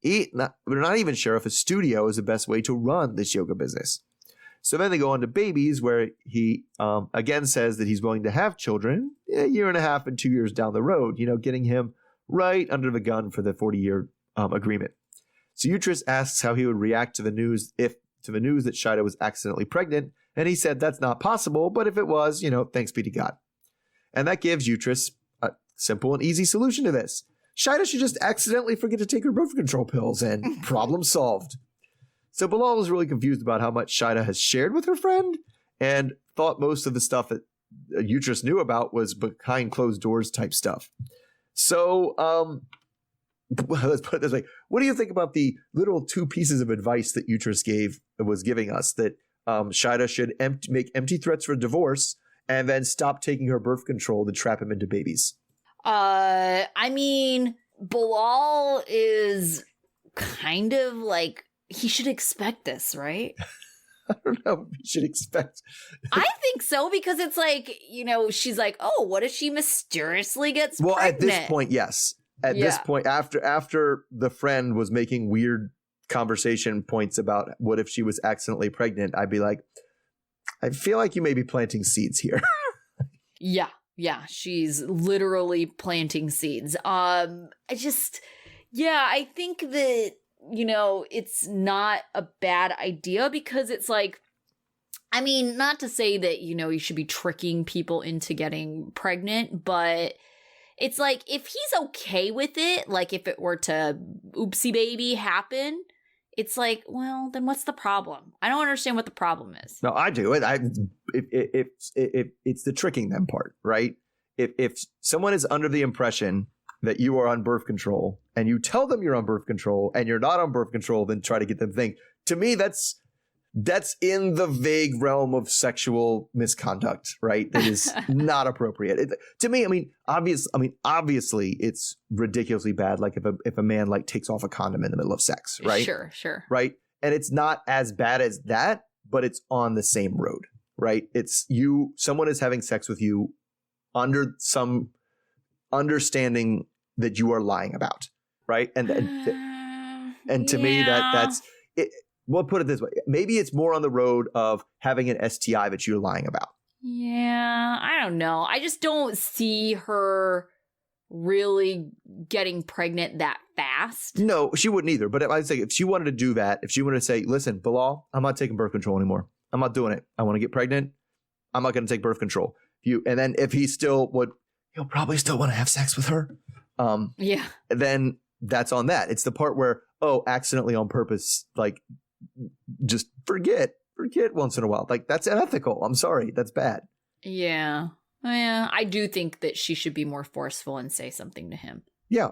we're not even sure if a studio is the best way to run this yoga business. So then they go on to babies, where he again says that he's willing to have children a year and a half and 2 years down the road, getting him right under the gun for the 40-year agreement. So Uhtred asks how he would react to the news that Shaeeda was accidentally pregnant, and he said that's not possible, but if it was, thanks be to God. And that gives Uhtred a simple and easy solution to this. Shaeeda should just accidentally forget to take her birth control pills, and problem solved. So Bilal was really confused about how much Shaeeda has shared with her friend, and thought most of the stuff that Uhtred knew about was behind closed doors type stuff. So, let's put it this way. What do you think about the little two pieces of advice that Uhtred was giving us, that Shaeeda should make empty threats for divorce and then stop taking her birth control to trap him into babies? I mean, Bilal is kind of like, he should expect this, right? I don't know. We should expect. I think so, because it's like, she's like, oh, what if she mysteriously gets Well, pregnant? at this point, yes. At this point, after the friend was making weird conversation points about what if she was accidentally pregnant, I'd be like, I feel like you may be planting seeds here. Yeah, she's literally planting seeds. I think that, it's not a bad idea, because it's like, I mean, not to say that, you should be tricking people into getting pregnant, but it's like, if he's okay with it, like if it were to oopsie baby happen, it's like, well, then what's the problem? I don't understand what the problem is. No, I do. If it's the tricking them part, right? If someone is under the impression that you are on birth control and you tell them you're on birth control and you're not on birth control, then try to get them to think. To me, that's in the vague realm of sexual misconduct, right? That is not appropriate. To me, obviously, it's ridiculously bad. Like if a man like takes off a condom in the middle of sex, right? Sure. Right, and it's not as bad as that, but it's on the same road, right? It's someone is having sex with you under some understanding that you are lying about, right? And to me, that's it. We'll put it this way. Maybe it's more on the road of having an STI that you're lying about. Yeah, I don't know. I just don't see her really getting pregnant that fast. No, she wouldn't either. But I'd say if she wanted to do that, if she wanted to say, listen, Bilal, I'm not taking birth control anymore. I'm not doing it. I want to get pregnant. I'm not going to take birth control. And then if he still would, he'll probably still want to have sex with her. Then that's on that. It's the part where, accidentally on purpose, like, just forget once in a while. Like, that's unethical. I'm sorry. That's bad. Yeah. I do think that she should be more forceful and say something to him. Yeah.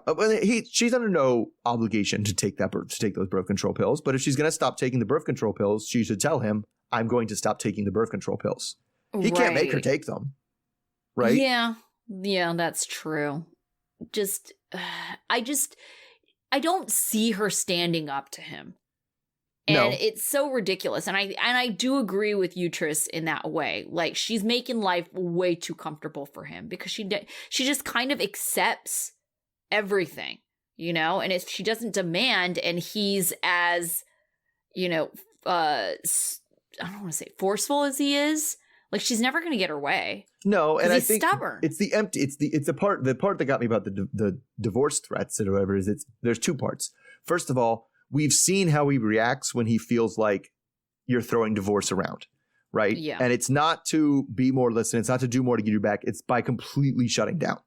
She's under no obligation to take those birth control pills. But if she's going to stop taking the birth control pills, she should tell him, I'm going to stop taking the birth control pills. He can't make her take them. Right? Yeah, that's true. I don't see her standing up to him. And it's so ridiculous. And I do agree with you, Tris, in that way. Like, she's making life way too comfortable for him, because she just kind of accepts everything, and if she doesn't demand, and he's as, I don't want to say forceful as he is, like, she's never going to get her way. No, and I think stubborn. It's the part that got me about the divorce threats or whatever is there's two parts. First of all, we've seen how he reacts when he feels like you're throwing divorce around, right? Yeah. And it's not to be more listening. It's not to do more to get you back. It's by completely shutting down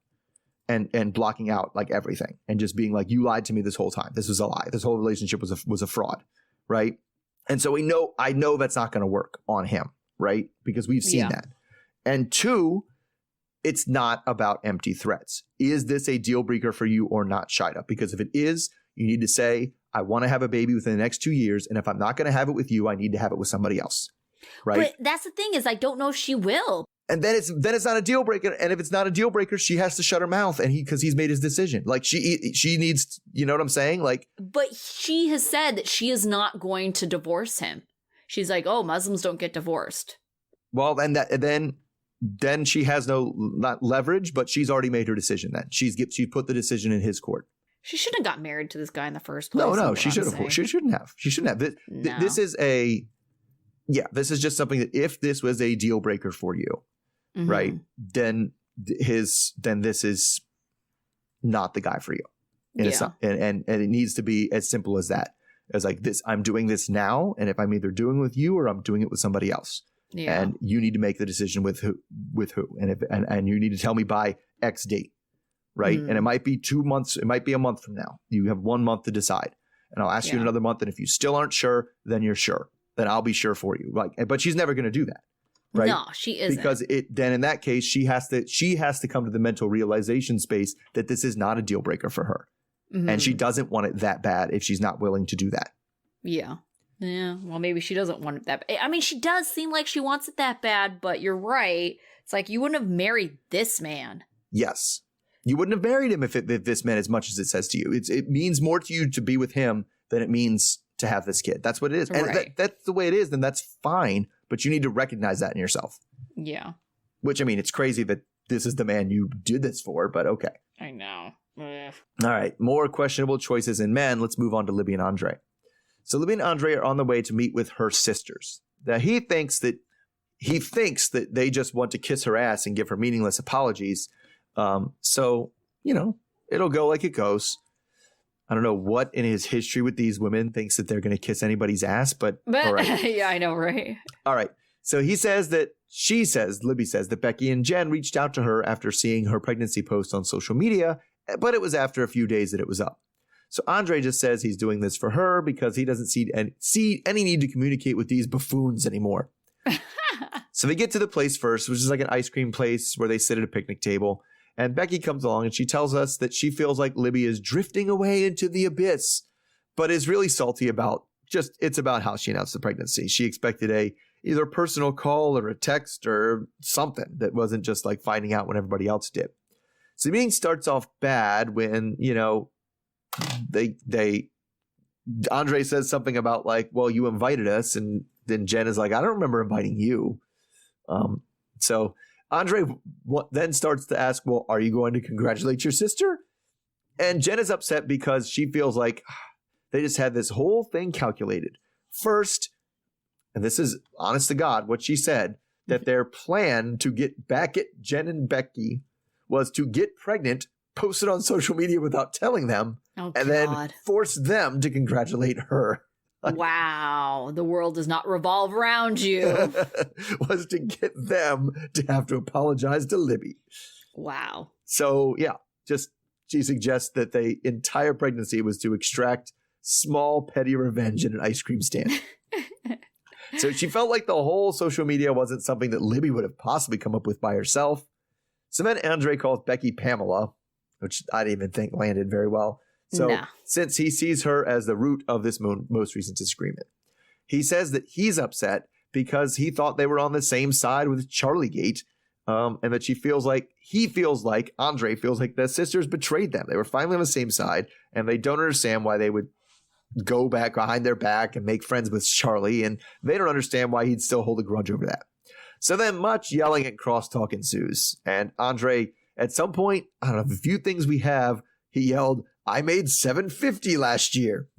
and blocking out like everything and just being like, you lied to me this whole time. This was a lie. This whole relationship was a fraud, right? And so I know that's not going to work on him, right? Because we've seen that. And two, it's not about empty threats. Is this a deal breaker for you or not, Shaeeda? Because if it is, you need to say, I want to have a baby within the next 2 years. And if I'm not going to have it with you, I need to have it with somebody else. Right. But that's the thing, is I don't know if she will. And then it's not a deal breaker. And if it's not a deal breaker, she has to shut her mouth because he's made his decision. Like she needs, you know what I'm saying? Like, but she has said that she is not going to divorce him. She's like, oh, Muslims don't get divorced. Well, then she has not leverage, but she's already made her decision. Then she put the decision in his court. She shouldn't have got married to this guy in the first place. No, she should have. She shouldn't have. She shouldn't have. This is this is just something that if this was a deal breaker for you, right, then this is not the guy for you. And it's not, and it needs to be as simple as that. As like this, I'm doing this now, and if I'm either doing it with you or I'm doing it with somebody else. Yeah. And you need to make the decision with who, and you need to tell me by X date. Right. And it might be 2 months. It might be a month from now. You have 1 month to decide. And I'll ask you in another month. And if you still aren't sure, then you're sure. Then I'll be sure for you. But she's never going to do that. Right. No, she isn't. Because then in that case, she has to come to the mental realization space that this is not a deal breaker for her. And she doesn't want it that bad if she's not willing to do that. Yeah. Yeah, well, maybe she doesn't want it that bad. I mean, she does seem like she wants it that bad, but you're right. It's like, you wouldn't have married this man. Yes. You wouldn't have married him if this meant as much as it says to you. It means more to you to be with him than it means to have this kid. That's what it is. And Right. that's the way it is, then that's fine. But you need to recognize that in yourself. Yeah, Which, I mean, it's crazy that this is the man you did this for, but okay. I know. Ugh. All right, more questionable choices in men. Let's move on to Libby and Andrei. So Libby and Andrei are on the way to meet with her sisters. Now he thinks that they just want to kiss her ass and give her meaningless apologies. So, you know, it'll go like it goes. I don't know what in his history with these women thinks that they're going to kiss anybody's ass, but all right. Yeah, I know, right? All right. So Libby says that Becky and Jen reached out to her after seeing her pregnancy post on social media, but it was after a few days that it was up. So Andrei just says he's doing this for her because he doesn't see any need to communicate with these buffoons anymore. So they get to the place first, which is like an ice cream place where they sit at a picnic table. And Becky comes along and she tells us that she feels like Libby is drifting away into the abyss, but is really salty about it's about how she announced the pregnancy. She expected either a personal call or a text or something that wasn't just like finding out when everybody else did. So the meeting starts off bad when, you know, Andrei says something about like, well, you invited us. And then Jen is like, I don't remember inviting you. So Andrei then starts to ask, well, are you going to congratulate your sister? And Jen is upset because she feels like they just had this whole thing calculated. First, and this is honest to God, what she said, that their plan to get back at Jen and Becky was to get pregnant, post it on social media without telling them, and then force them to congratulate her. Wow, the world does not revolve around you. Was to get them to have to apologize to Libby. Wow. So, yeah, she suggests that the entire pregnancy was to extract small petty revenge in an ice cream stand. So she felt like the whole social media wasn't something that Libby would have possibly come up with by herself. So then Andrei calls Becky Pamela, which I didn't even think landed very well. So since he sees her as the root of this most recent disagreement, he says that he's upset because he thought they were on the same side with Charliegate, and that Andrei feels like the sisters betrayed them. They were finally on the same side, and they don't understand why they would go back behind their back and make friends with Charlie, and they don't understand why he'd still hold a grudge over that. So then much yelling and crosstalk ensues, and Andrei, at some point, I don't know, the few things we have, he yelled, I made $750 last year.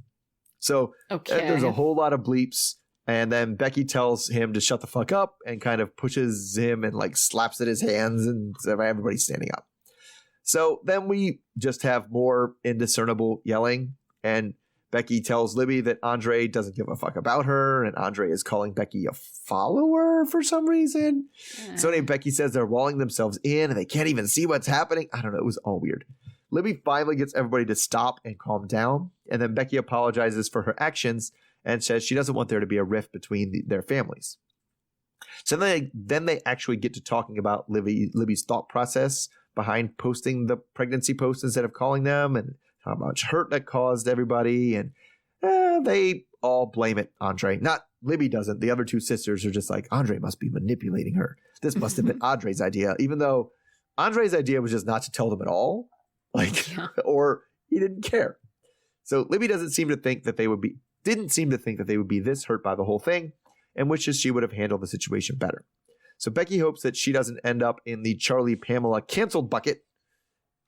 So there's a whole lot of bleeps. And then Becky tells him to shut the fuck up and kind of pushes him and like slaps at his hands, and everybody's standing up. So then we just have more indiscernible yelling. And Becky tells Libby that Andrei doesn't give a fuck about her. And Andrei is calling Becky a follower for some reason. So anyway, Becky says they're walling themselves in and they can't even see what's happening. I don't know. It was all weird. Libby finally gets everybody to stop and calm down, and then Becky apologizes for her actions and says she doesn't want there to be a rift between their families. So then they actually get to talking about Libby's thought process behind posting the pregnancy post instead of calling them, and how much hurt that caused everybody, and they all blame it Andrei. Not Libby doesn't. The other two sisters are just like, Andrei must be manipulating her. This must have been Andrei's idea, even though Andrei's idea was just not to tell them at all. Or he didn't care. So Libby didn't seem to think that they would be this hurt by the whole thing, and wishes she would have handled the situation better. So Becky hopes that she doesn't end up in the Charlie Pamela canceled bucket.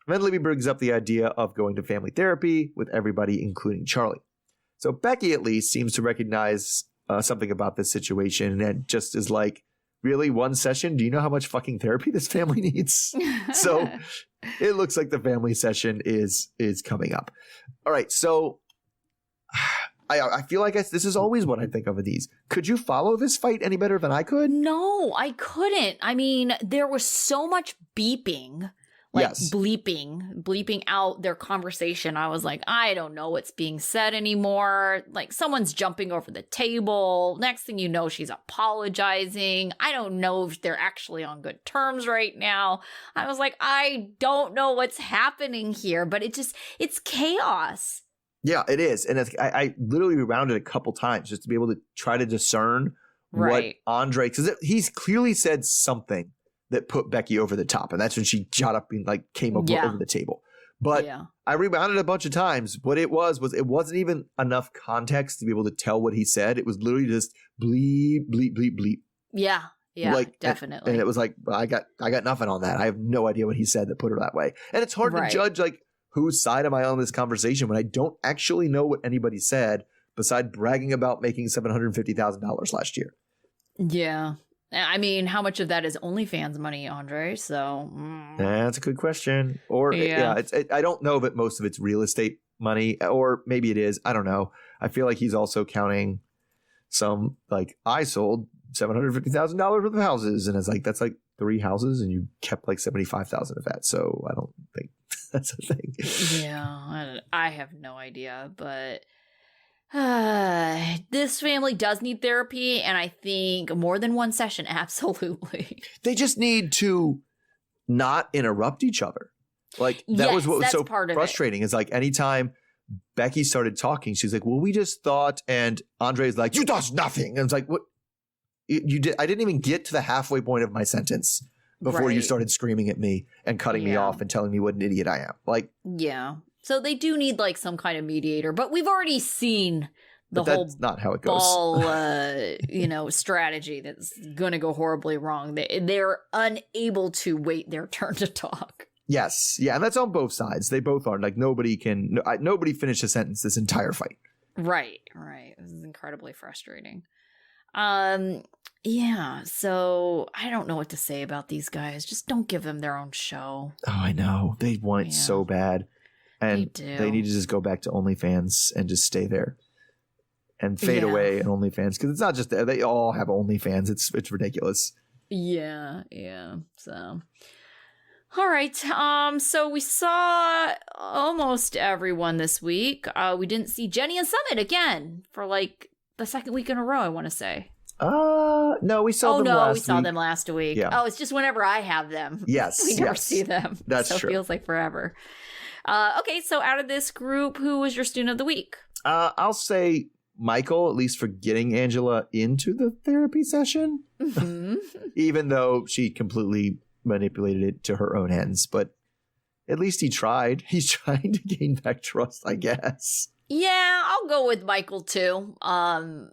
And then Libby brings up the idea of going to family therapy with everybody, including Charlie. So Becky at least seems to recognize something about this situation, and just is like, really, one session? Do you know how much fucking therapy this family needs? So it looks like the family session is coming up. All right, so I feel like this is always what I think of these. Could you follow this fight any better than I could? No, I couldn't. I mean, there was so much beeping. Bleeping out their conversation. I was like, I don't know what's being said anymore. Like, someone's jumping over the table. Next thing you know, she's apologizing. I don't know if they're actually on good terms right now. I was like, I don't know what's happening here, but it's chaos. Yeah, it is. And I literally rewound it a couple times just to be able to try to discern what Andrei, because he's clearly said something that put Becky over the top. And that's when she shot up and like came over the table. But I rewound it a bunch of times. What it was it wasn't even enough context to be able to tell what he said. It was literally just bleep, bleep, bleep, bleep. Yeah. Yeah, like, definitely. And it was like, I got nothing on that. I have no idea what he said that put her that way. And it's hard to judge like whose side am I on in this conversation when I don't actually know what anybody said besides bragging about making $750,000 last year. Yeah. I mean, how much of that is OnlyFans money, Andrei? So that's a good question. Or I don't know that most of it's real estate money, or maybe it is. I don't know. I feel like he's also counting some like I sold $750,000 worth of houses, and it's like that's like 3 houses, and you kept like 75,000 of that. So I don't think that's a thing. Yeah, I have no idea, but this family does need therapy, and I think more than one session, absolutely. They just need to not interrupt each other. Like that was what was so frustrating. Is like anytime Becky started talking, she's like, "Well, we just thought," and Andrei's like, "You thought nothing," and it's like, "What? You did? I didn't even get to the halfway point of my sentence before you started screaming at me and cutting me off and telling me what an idiot I am." Like, yeah. So they do need like some kind of mediator, but we've already seen that's not how it goes. Strategy that's going to go horribly wrong. They're unable to wait their turn to talk. Yes. Yeah. And that's on both sides. They both are. Like nobody finished a sentence this entire fight. Right. This is incredibly frustrating. Yeah. So I don't know what to say about these guys. Just don't give them their own show. Oh, I know. They want it so bad. And they need to just go back to OnlyFans and just stay there and fade away in OnlyFans. Because it's not just they all have OnlyFans. It's ridiculous. Yeah. So, all right. So we saw almost everyone this week. We didn't see Jenny and Summit again for like the second week in a row, I want to say. No, we saw them last week. We saw them last week. Yeah. Oh, it's just whenever I have them. Yes. We never see them. That's true. So it feels like forever. Okay, so out of this group, who was your student of the week? I'll say Michael, at least for getting Angela into the therapy session, even though she completely manipulated it to her own ends. But at least he tried. He's trying to gain back trust, I guess. Yeah, I'll go with Michael too. And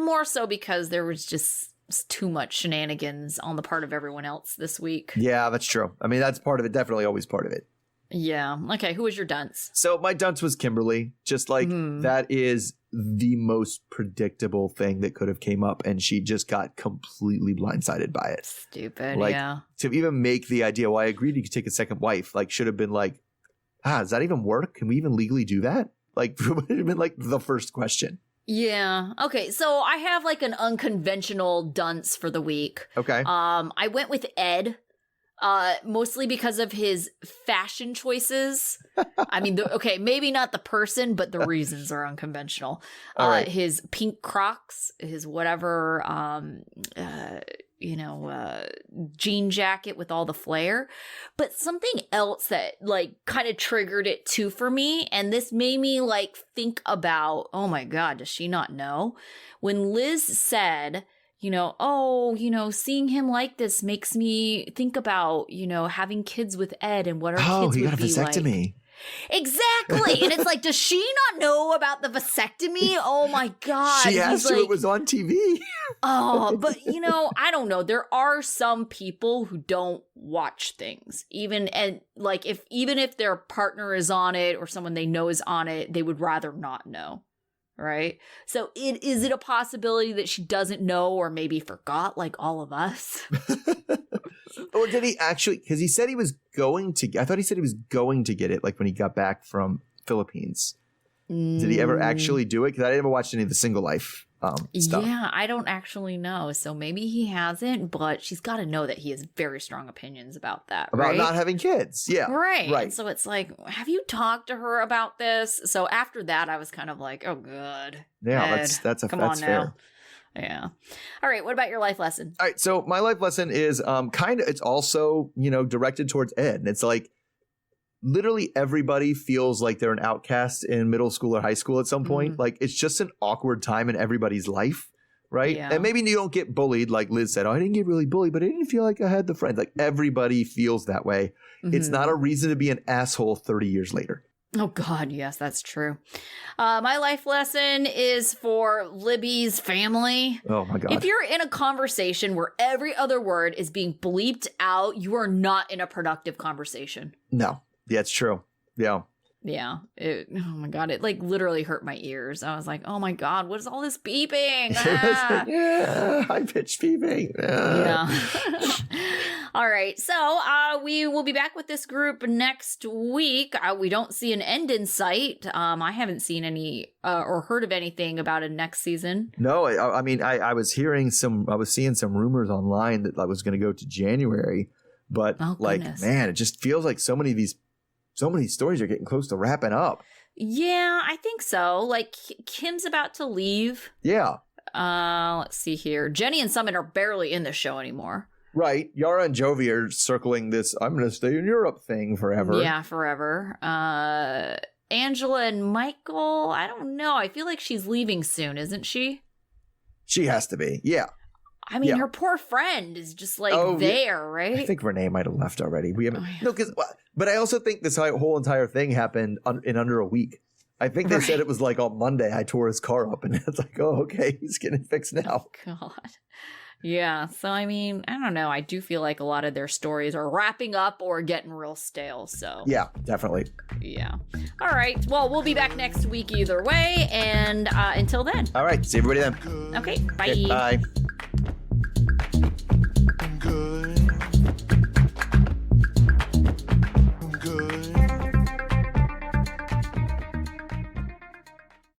more so because there was just too much shenanigans on the part of everyone else this week. Yeah, that's true. I mean, that's part of it. Definitely always part of it. Yeah. Okay, who was your dunce? So my dunce was Kimberly. Just like that is the most predictable thing that could have came up, and she just got completely blindsided by it. Stupid, like, yeah. To even make the idea, well, I agreed you could take a second wife, like should have been like, does that even work? Can we even legally do that? Like, it would have been like the first question. Yeah. Okay. So I have like an unconventional dunce for the week. Okay. I went with Ed, mostly because of his fashion choices. I mean, maybe not the person, but the reasons are unconventional. All right. His pink Crocs, his whatever, jean jacket with all the flair, but something else that like kind of triggered it too for me, and this made me like think about, oh my god, does she not know? When Liz said, seeing him like this makes me think about, having kids with Ed and what our kids he would got a be vasectomy. like. Exactly. And it's like, does she not know about the vasectomy? Oh my god. She asked who it was on TV. Oh, but I don't know. There are some people who don't watch things. Even if their partner is on it or someone they know is on it, they would rather not know. Right? So is it a possibility that she doesn't know or maybe forgot like all of us? Or did he actually, because he said he was going to, I thought he said he was going to get it like when he got back from Philippines. Did he ever actually do it? Because I never watched any of the Single Life stuff. Yeah, I don't actually know. So maybe he hasn't, but she's got to know that he has very strong opinions about that. About right? not having kids. Yeah. Right. And so it's like, have you talked to her about this? So after that, I was kind of like, oh, good. Yeah, Ed, that's fair. Now. Yeah. All right. What about your life lesson? All right. So my life lesson is it's also, directed towards Ed. And it's like, literally everybody feels like they're an outcast in middle school or high school at some point. Like it's just an awkward time in everybody's life, right? Yeah. And maybe you don't get bullied like Liz said. Oh, I didn't get really bullied, but I didn't feel like I had the friends. Like everybody feels that way. It's not a reason to be an asshole 30 years later. Oh, God, yes, that's true. My life lesson is for Libby's family. Oh, my God. If you're in a conversation where every other word is being bleeped out, you are not in a productive conversation. No. Yeah, it's true. Yeah. Yeah. Oh, my God. It like literally hurt my ears. I was like, oh, my God, what is all this beeping? Ah. Yeah, high-pitched beeping. Yeah. All right. So we will be back with this group next week. We don't see an end in sight. I haven't seen any or heard of anything about a next season. No, I mean, I was seeing some rumors online that I was going to go to January, but man, it just feels like so many stories are getting close to wrapping up. Yeah, I think so. Like Kim's about to leave. Yeah. Let's see here. Jenny and Summit are barely in the show anymore. Right. Yara and Jovi are circling this I'm going to stay in Europe thing forever. Yeah, forever. Angela and Michael, I don't know. I feel like she's leaving soon, isn't she? She has to be. Yeah. I mean, her poor friend is just like right? I think Renee might have left already. We haven't. No, but I also think this whole entire thing happened in under a week. I think they said it was like on Monday I tore his car up and it's like, oh, okay, he's getting fixed now. God. Yeah. So, I mean, I don't know. I do feel like a lot of their stories are wrapping up or getting real stale. So, yeah, definitely. Yeah. All right. Well, we'll be back next week either way. And until then. All right. See everybody then. Okay. Bye. Okay, bye.